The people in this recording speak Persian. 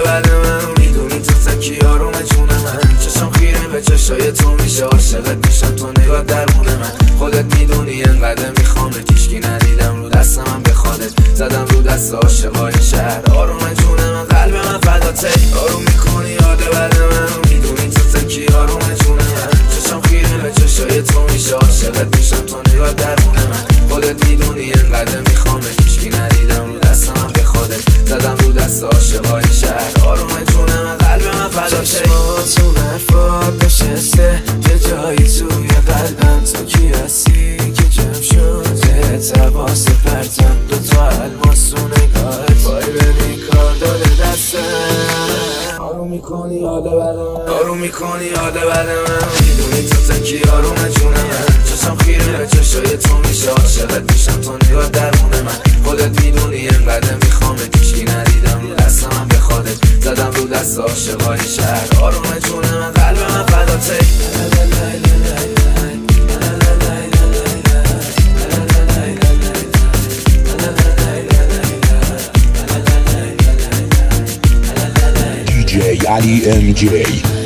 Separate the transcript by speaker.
Speaker 1: بد من میدونی تو تکی آروم جون من چشم خیره به چشای تو میشه عاشقت میشم تو نگاه درمون من خودت میدونی انقدر میخوام کیشکی ندیدم رو دست من به خودت زدم رو دست عاشقای شهر آروم جون من قلب من فداته آروم میکنی یاد بد من میدونی تو تکی آروم جون من چشم خیره به چشای تو میشه عاشقت میشم تو نگاه درمون من خودت میدونی انقدر میخوام کیشکی ندیدم رو دست من به خودت زدم رو دست عاشقای شهر آروم جون من قلب من فداته
Speaker 2: چشماتون حرفات نشسته یه جایی توی قلبم تو کی هستی که جمع شد بهت حواس پرتم دوتا الماس تو نگاهت وای ببین کار داره دستم
Speaker 1: آروم میکنی یاد بد من آروم میکنی یاد بد من میدونی تو تکی آروم جون من چشم خیره به چشای تو میشه عاشقت میشم تو نگاه درمون من خودت میدونی انقدر میخوام کیشکی ندیدم رو دست من به خودت زدم رو دست عاشقای شهر آروم جون من قلب من فداته
Speaker 3: DJ Ali MJ